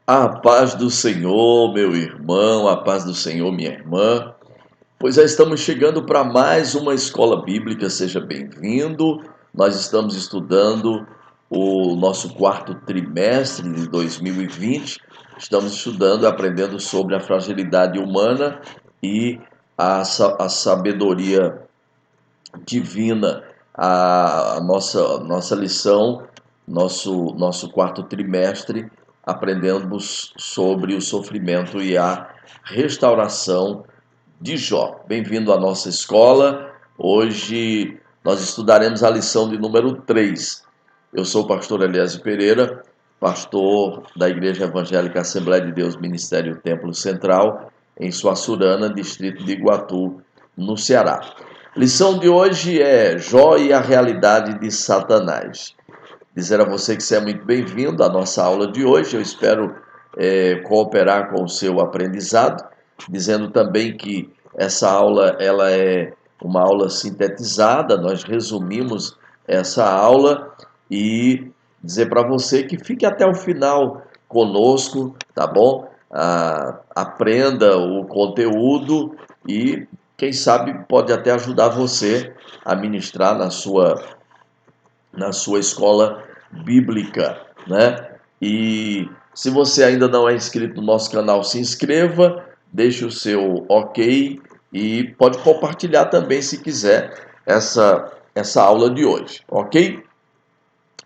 A paz do Senhor, meu irmão, a paz do Senhor, minha irmã. Pois já estamos chegando para mais uma escola bíblica, seja bem-vindo. Nós estamos estudando o nosso quarto trimestre de 2020. Estamos estudando, aprendendo sobre a fragilidade humana e a sabedoria divina. A nossa lição, nosso quarto trimestre, aprendemos sobre o sofrimento e a restauração de Jó. Bem-vindo à nossa escola. Hoje nós estudaremos a lição de número 3. Eu sou o pastor Eliésio Pereira, pastor da Igreja Evangélica Assembleia de Deus Ministério Templo Central, em Suaçurana, distrito de Iguatu, no Ceará. Lição de hoje é Jó e a realidade de Satanás. Dizer a você que você é muito bem-vindo à nossa aula de hoje. Eu espero cooperar com o seu aprendizado, dizendo também que essa aula ela é uma aula sintetizada. Nós resumimos essa aula e dizer para você que fique até o final conosco, tá bom? Aprenda o conteúdo e quem sabe pode até ajudar você a ministrar na sua escola bíblica, né? E se você ainda não é inscrito no nosso canal, se inscreva, deixe o seu ok e pode compartilhar também, se quiser, essa aula de hoje, ok?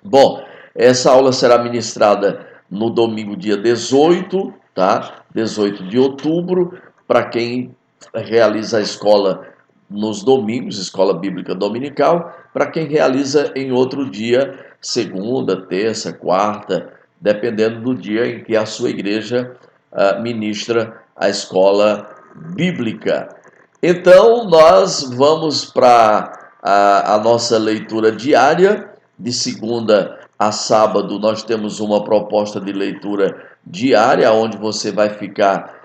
Bom, essa aula será ministrada no domingo, dia 18, tá? 18 de outubro, para quem realiza a escola nos domingos, escola bíblica dominical, para quem realiza em outro dia, segunda, terça, quarta, dependendo do dia em que a sua igreja ministra a escola bíblica. Então, nós vamos para a nossa leitura diária. De segunda a sábado, nós temos uma proposta de leitura diária, onde você vai ficar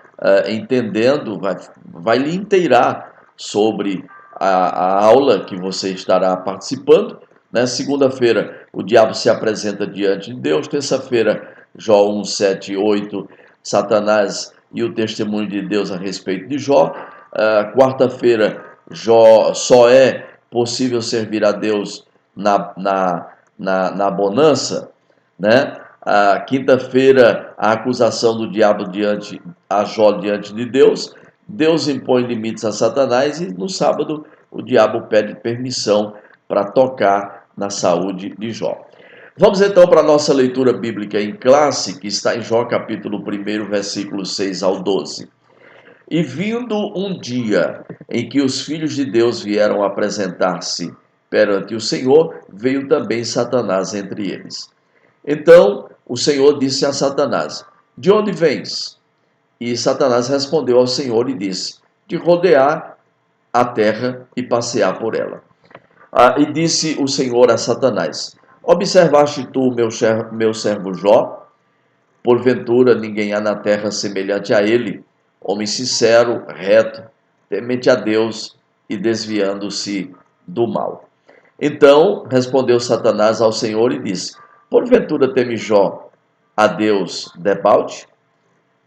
entendendo, vai lhe inteirar sobre a aula que você estará participando. Né? Segunda-feira, o diabo se apresenta diante de Deus. Terça-feira, Jó 1, 7 e 8, Satanás e o testemunho de Deus a respeito de Jó. Quarta-feira, Jó, só é possível servir a Deus na bonança, né? A quinta-feira, a acusação do diabo a Jó diante de Deus. Deus impõe limites a Satanás e no sábado o diabo pede permissão para tocar na saúde de Jó. Vamos então para a nossa leitura bíblica em classe, que está em Jó capítulo 1, versículos 6 ao 12. E vindo um dia em que os filhos de Deus vieram apresentar-se perante o Senhor, veio também Satanás entre eles. Então o Senhor disse a Satanás: De onde vens? E Satanás respondeu ao Senhor e disse: De rodear a terra e passear por ela. E disse o Senhor a Satanás: Observaste tu meu servo Jó? Porventura ninguém há na terra semelhante a ele, homem sincero, reto, temente a Deus e desviando-se do mal. Então respondeu Satanás ao Senhor e disse: Porventura teme Jó a Deus debalde?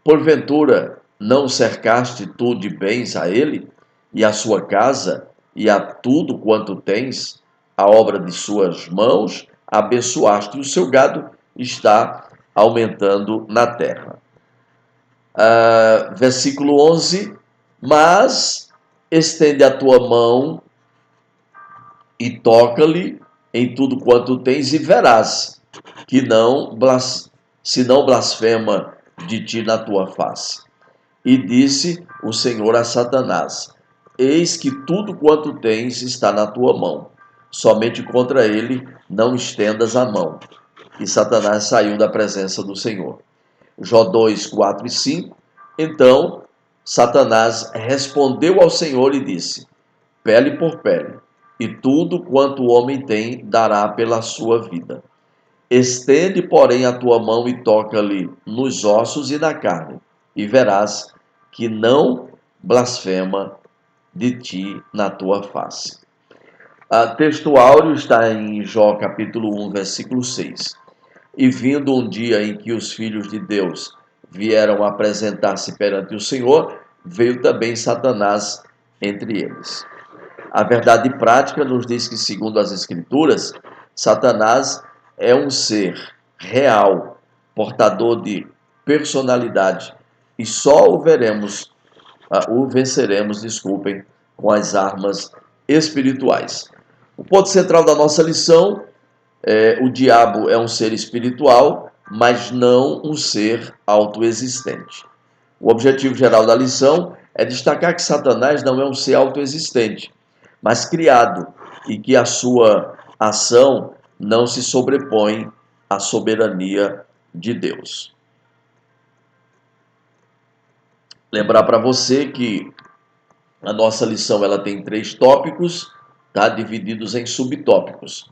Porventura não cercaste tu de bens a ele, e a sua casa, e a tudo quanto tens, a obra de suas mãos, abençoaste, e o seu gado está aumentando na terra. Versículo 11: Mas estende a tua mão e toca-lhe em tudo quanto tens, e verás que se não blasfema de ti na tua face. E disse o Senhor a Satanás: Eis que tudo quanto tens está na tua mão, somente contra ele não estendas a mão. E Satanás saiu da presença do Senhor. Jó 2, 4 e 5. Então Satanás respondeu ao Senhor e disse: Pele por pele, e tudo quanto o homem tem dará pela sua vida. Estende, porém, a tua mão e toca-lhe nos ossos e na carne, e verás que não blasfema de ti na tua face. Texto áureo está em Jó capítulo 1, versículo 6. E vindo um dia em que os filhos de Deus vieram apresentar-se perante o Senhor, veio também Satanás entre eles. A verdade prática nos diz que, segundo as Escrituras, Satanás é um ser real, portador de personalidade, e só o venceremos, desculpem, com as armas espirituais. O ponto central da nossa lição é: o diabo é um ser espiritual, mas não um ser autoexistente. O objetivo geral da lição é destacar que Satanás não é um ser autoexistente, mas criado, e que a sua ação não se sobrepõe à soberania de Deus. Lembrar para você que a nossa lição ela tem 3 tópicos, tá? Divididos em subtópicos.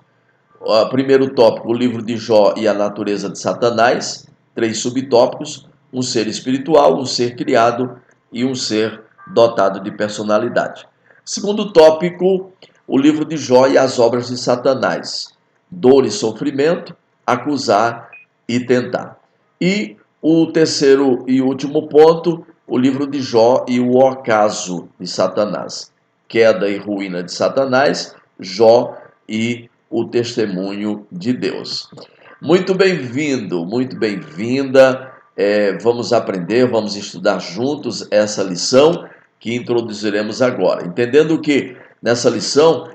O primeiro tópico, o livro de Jó e a natureza de Satanás. 3 subtópicos: um ser espiritual, um ser criado e um ser dotado de personalidade. Segundo tópico, o livro de Jó e as obras de Satanás. Dor e sofrimento, acusar e tentar. E o terceiro e último ponto, o livro de Jó e o ocaso de Satanás. Queda e ruína de Satanás, Jó e o testemunho de Deus. Muito bem-vindo, muito bem-vinda. Vamos aprender, vamos estudar juntos essa lição que introduziremos agora. Entendendo que nessa lição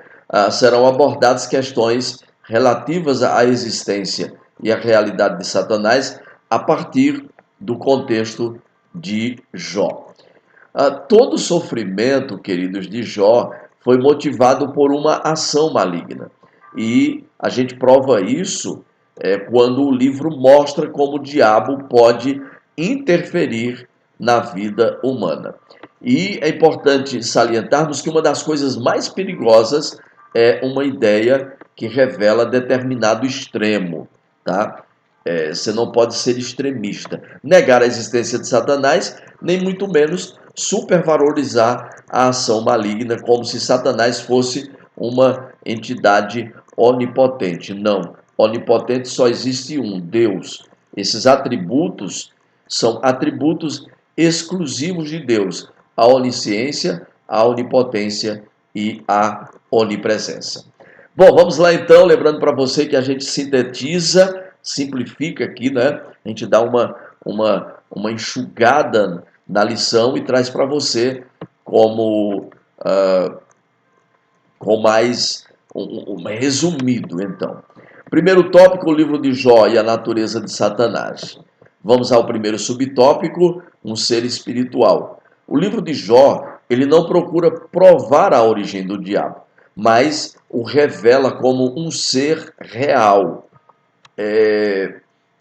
serão abordadas questões relativas à existência e à realidade de Satanás a partir do contexto de Jó. Todo sofrimento, queridos, de Jó foi motivado por uma ação maligna. E a gente prova isso quando o livro mostra como o diabo pode interferir na vida humana. E é importante salientarmos que uma das coisas mais perigosas é uma ideia que revela determinado extremo, tá? Você não pode ser extremista, negar a existência de Satanás, nem muito menos supervalorizar a ação maligna, como se Satanás fosse uma entidade onipotente. Não, onipotente só existe um, Deus. Esses atributos são atributos exclusivos de Deus: a onisciência, a onipotência e a onipresença. Bom, vamos lá então, lembrando para você que a gente sintetiza, simplifica aqui, né? A gente dá uma enxugada na lição e traz para você como com mais resumido, então. Primeiro tópico, o livro de Jó e a natureza de Satanás. Vamos ao primeiro subtópico, um ser espiritual. O livro de Jó, ele não procura provar a origem do diabo, mas o revela como um ser real.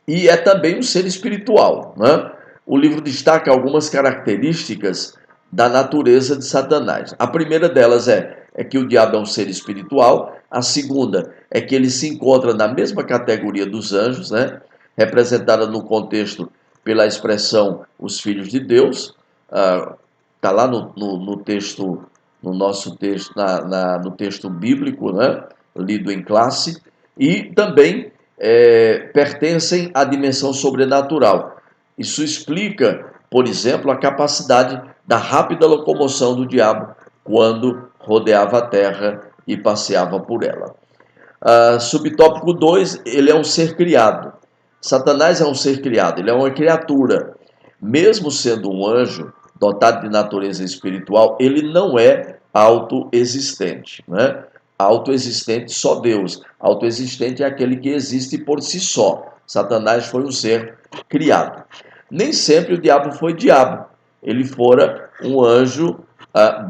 E é também um ser espiritual, né? O livro destaca algumas características da natureza de Satanás. A primeira delas é que o diabo é um ser espiritual. A segunda é que ele se encontra na mesma categoria dos anjos, né? Representada no contexto pela expressão os filhos de Deus. Está lá no texto, no nosso texto, no texto bíblico, né? Lido em classe. E também pertencem à dimensão sobrenatural. Isso explica, por exemplo, a capacidade da rápida locomoção do diabo quando rodeava a terra e passeava por ela. Subtópico 2, ele é um ser criado. Satanás é um ser criado, ele é uma criatura. Mesmo sendo um anjo, dotado de natureza espiritual, ele não é autoexistente, né? Autoexistente só Deus. Autoexistente é aquele que existe por si só. Satanás foi um ser criado. Nem sempre o diabo foi diabo. Ele fora um anjo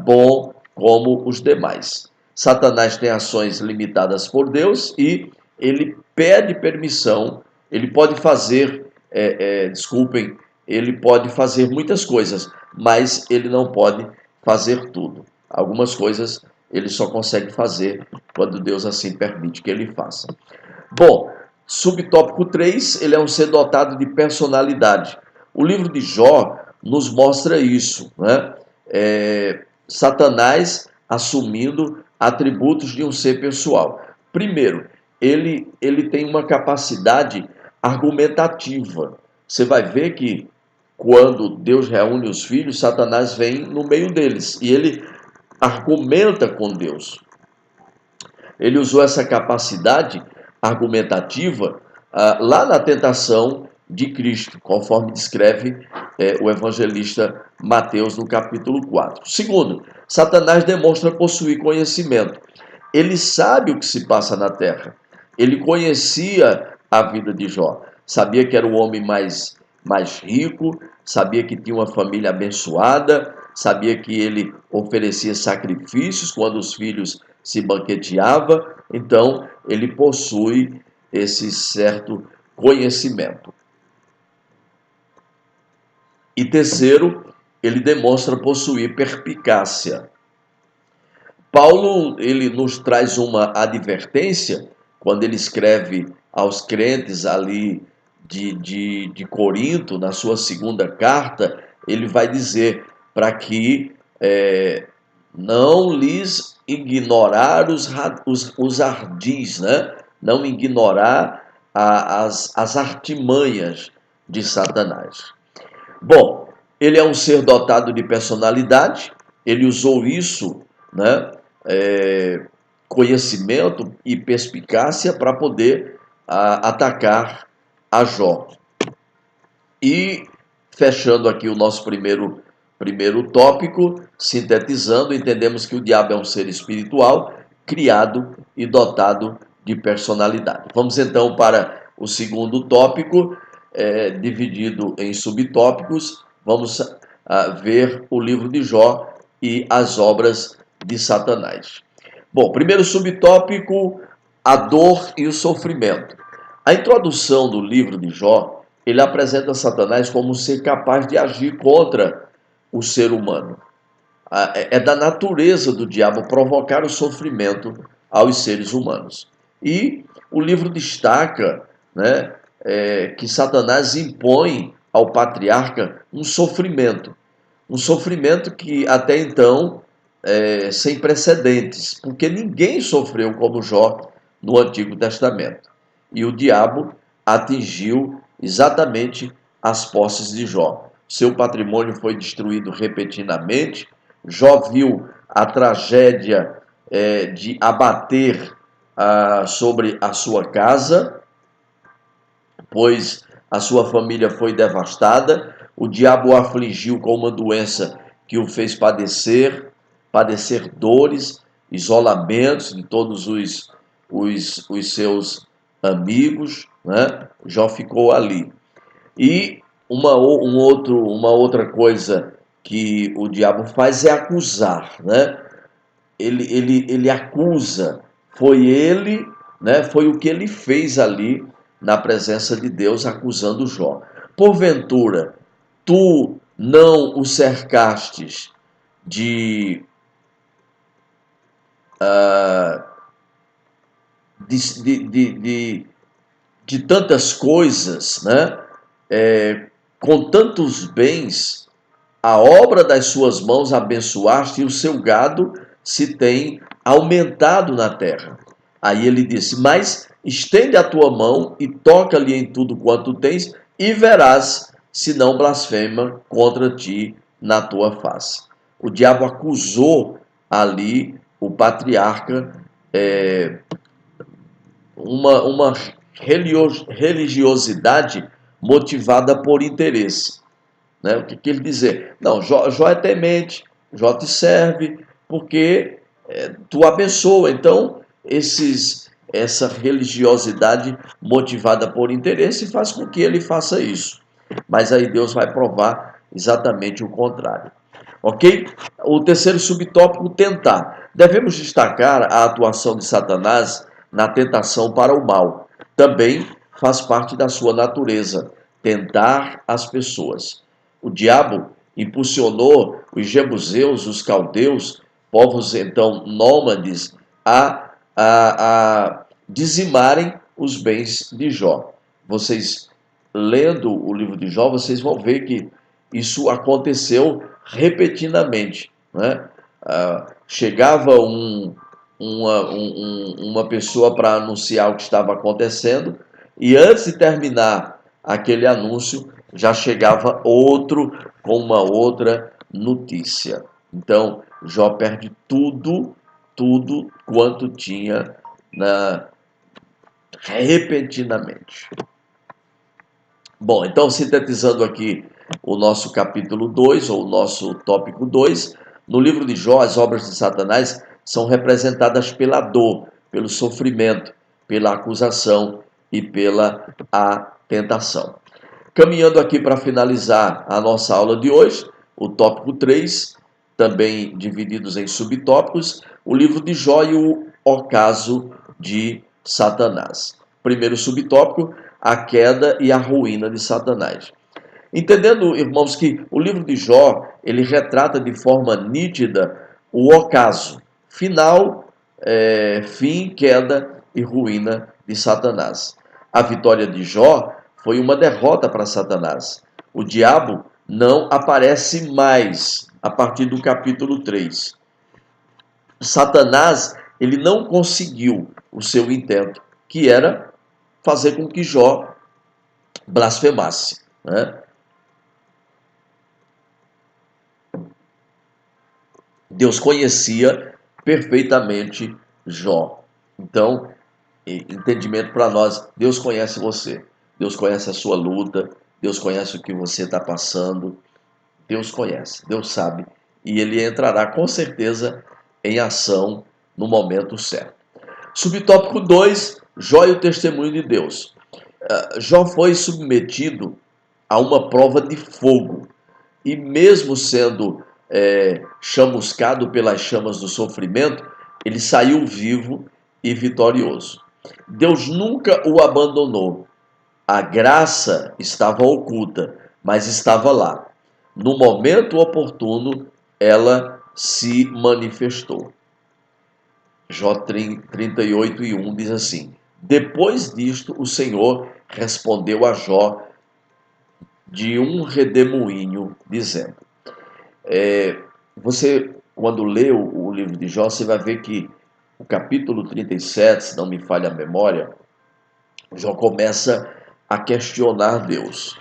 bom como os demais. Satanás tem ações limitadas por Deus e ele pede permissão. Ele pode fazer, ele pode fazer muitas coisas, mas ele não pode fazer tudo. Algumas coisas ele só consegue fazer quando Deus assim permite que ele faça. Bom, subtópico 3, ele é um ser dotado de personalidade. O livro de Jó nos mostra isso, né? Satanás assumindo atributos de um ser pessoal. Primeiro, ele tem uma capacidade argumentativa. Você vai ver que quando Deus reúne os filhos, Satanás vem no meio deles e ele argumenta com Deus. Ele usou essa capacidade argumentativa lá na tentação de Cristo, conforme descreve o evangelista Mateus no capítulo 4. Segundo, Satanás demonstra possuir conhecimento. Ele sabe o que se passa na terra. Ele conhecia a vida de Jó. Sabia que era o homem mais rico, sabia que tinha uma família abençoada, sabia que ele oferecia sacrifícios quando os filhos se banqueteavam. Então, ele possui esse certo conhecimento. E terceiro, ele demonstra possuir perspicácia. Paulo, ele nos traz uma advertência quando ele escreve aos crentes ali de Corinto, na sua segunda carta, ele vai dizer para que não lhes ignorar os ardis, né? Não ignorar as artimanhas de Satanás. Bom, ele é um ser dotado de personalidade, ele usou isso, né? Conhecimento e perspicácia para poder atacar a Jó. E fechando aqui o nosso primeiro tópico, sintetizando, entendemos que o diabo é um ser espiritual, criado e dotado de personalidade. Vamos então para o segundo tópico, dividido em subtópicos. Vamos ver o livro de Jó e as obras de Satanás. Bom, primeiro subtópico, a dor e o sofrimento. A introdução do livro de Jó, ele apresenta Satanás como um ser capaz de agir contra o ser humano. É da natureza do diabo provocar o sofrimento aos seres humanos. E o livro destaca, né, que Satanás impõe ao patriarca um sofrimento que até então sem precedentes, porque ninguém sofreu como Jó no Antigo Testamento. E o diabo atingiu exatamente as posses de Jó. Seu patrimônio foi destruído repentinamente. Jó viu a tragédia de abater sobre a sua casa, pois a sua família foi devastada. O diabo o afligiu com uma doença que o fez padecer dores, isolamentos de todos os seus amigos, né? Jó ficou ali. E uma outra coisa que o diabo faz é acusar, né? Ele acusa, foi ele, né? Foi o que ele fez ali na presença de Deus, acusando Jó. Porventura, tu não o cercastes de tantas coisas, né? Com tantos bens, a obra das suas mãos abençoaste e o seu gado se tem aumentado na terra. Aí ele disse, mas estende a tua mão e toca-lhe em tudo quanto tens e verás se não blasfema contra ti na tua face. O diabo acusou ali o patriarca, uma religiosidade motivada por interesse. Né? O que ele dizer? Não, Jó é temente, Jó te serve, porque tu abençoa. Então, essa religiosidade motivada por interesse faz com que ele faça isso. Mas aí Deus vai provar exatamente o contrário. Ok? O terceiro subtópico, tentar. Devemos destacar a atuação de Satanás na tentação para o mal. Também faz parte da sua natureza, tentar as pessoas. O diabo impulsionou os jebuseus, os caldeus, povos então nômades, a dizimarem os bens de Jó. Vocês, lendo o livro de Jó, vocês vão ver que isso aconteceu repetidamente, né? Chegava uma pessoa para anunciar o que estava acontecendo, e antes de terminar aquele anúncio, já chegava outro com uma outra notícia. Então, Jó perde tudo quanto tinha repentinamente. Bom, então sintetizando aqui o nosso capítulo 2, ou o nosso tópico 2, no livro de Jó, as obras de Satanás são representadas pela dor, pelo sofrimento, pela acusação e pela tentação. Caminhando aqui para finalizar a nossa aula de hoje, o tópico 3, também divididos em subtópicos, o livro de Jó e o ocaso de Satanás. Primeiro subtópico, a queda e a ruína de Satanás. Entendendo, irmãos, que o livro de Jó, ele retrata de forma nítida o ocaso, final, fim, queda e ruína de Satanás. A vitória de Jó foi uma derrota para Satanás. O diabo não aparece mais a partir do capítulo 3. Satanás, ele não conseguiu o seu intento, que era fazer com que Jó blasfemasse, né? Deus conhecia perfeitamente Jó. Então, entendimento para nós, Deus conhece você, Deus conhece a sua luta, Deus conhece o que você está passando, Deus conhece, Deus sabe, e Ele entrará com certeza em ação no momento certo. Subtópico 2, Jó e o testemunho de Deus. Jó foi submetido a uma prova de fogo, e mesmo sendo chamuscado pelas chamas do sofrimento, ele saiu vivo e vitorioso. Deus nunca o abandonou. A graça estava oculta, mas estava lá. No momento oportuno, ela se manifestou. Jó 38:1 diz assim: Depois disto, o Senhor respondeu a Jó de um redemoinho, dizendo... Você, quando lê o livro de Jó, você vai ver que o capítulo 37, se não me falha a memória, Jó começa a questionar Deus.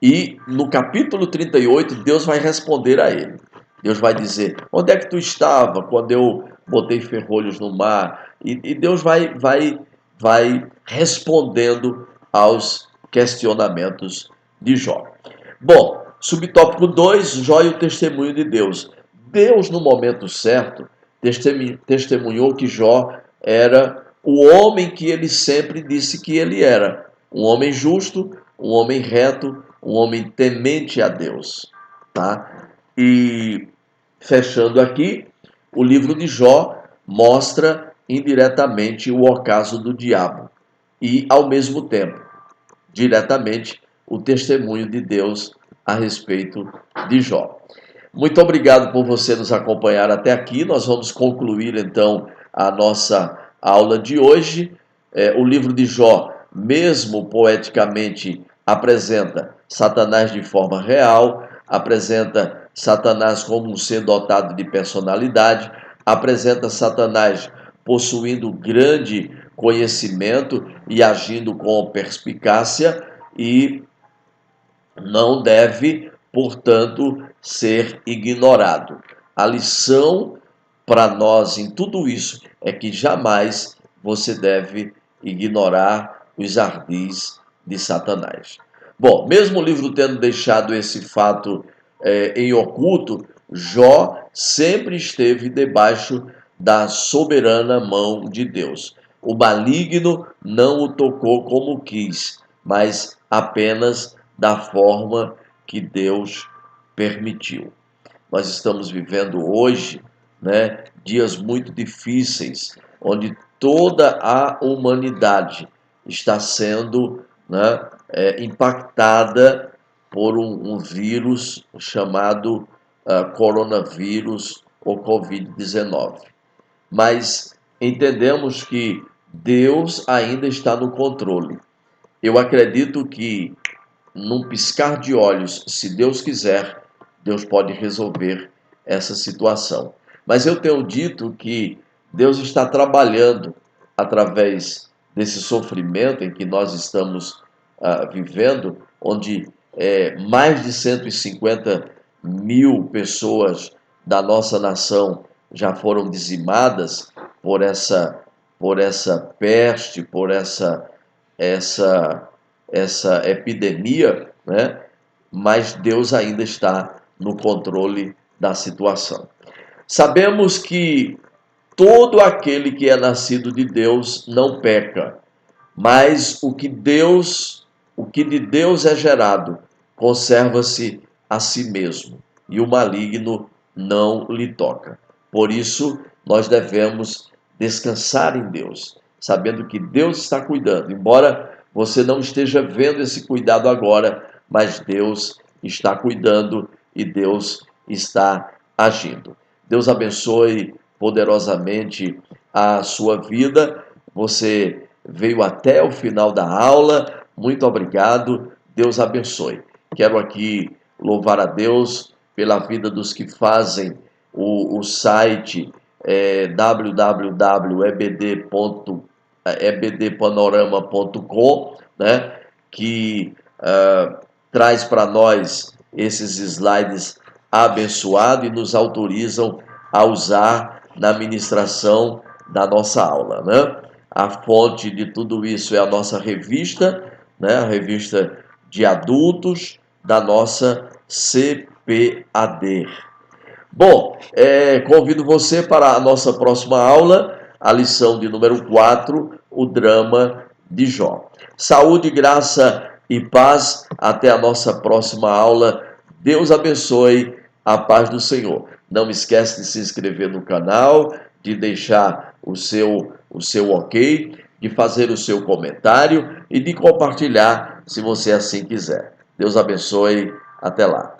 E no capítulo 38, Deus vai responder a ele. Deus vai dizer: onde é que tu estava quando eu botei ferrolhos no mar? E Deus vai respondendo aos questionamentos de Jó. Bom, subtópico 2, Jó e o testemunho de Deus. Deus, no momento certo, testemunhou que Jó era o homem que ele sempre disse que ele era. Um homem justo, um homem reto, um homem temente a Deus. Tá? E fechando aqui, o livro de Jó mostra indiretamente o ocaso do diabo e, ao mesmo tempo, diretamente o testemunho de Deus a respeito de Jó. Muito obrigado por você nos acompanhar até aqui. Nós vamos concluir então a nossa aula de hoje. O livro de Jó, mesmo poeticamente, apresenta Satanás de forma real, apresenta Satanás como um ser dotado de personalidade, apresenta Satanás possuindo grande conhecimento e agindo com perspicácia, e não deve, portanto, ser ignorado. A lição para nós em tudo isso é que jamais você deve ignorar os ardis de Satanás. Bom, mesmo o livro tendo deixado esse fato em oculto, Jó sempre esteve debaixo da soberana mão de Deus. O maligno não o tocou como quis, mas apenas da forma que Deus permitiu. Nós estamos vivendo hoje, né, dias muito difíceis, onde toda a humanidade está sendo, né, impactada por um vírus chamado coronavírus ou Covid-19. Mas entendemos que Deus ainda está no controle. Eu acredito que, num piscar de olhos, se Deus quiser, Deus pode resolver essa situação. Mas eu tenho dito que Deus está trabalhando através desse sofrimento em que nós estamos vivendo, onde mais de 150 mil pessoas da nossa nação já foram dizimadas por essa peste, por essa epidemia, né? Mas Deus ainda está no controle da situação. Sabemos que todo aquele que é nascido de Deus não peca, mas o que de Deus é gerado, conserva-se a si mesmo, e o maligno não lhe toca. Por isso, nós devemos descansar em Deus, sabendo que Deus está cuidando, embora você não esteja vendo esse cuidado agora, mas Deus está cuidando e Deus está agindo. Deus abençoe poderosamente a sua vida. Você veio até o final da aula. Muito obrigado. Deus abençoe. Quero aqui louvar a Deus pela vida dos que fazem o site www.ebdpanorama.com, né, que traz para nós esses slides abençoados e nos autorizam a usar na ministração da nossa aula, né? A fonte de tudo isso é a nossa revista, né? A revista de adultos da nossa CPAD. Bom, convido você para a nossa próxima aula, a lição de número 4, o drama de Jó. Saúde, graça e paz. Até a nossa próxima aula. Deus abençoe. A paz do Senhor. Não esquece de se inscrever no canal, de deixar o seu ok, de fazer o seu comentário e de compartilhar se você assim quiser. Deus abençoe. Até lá.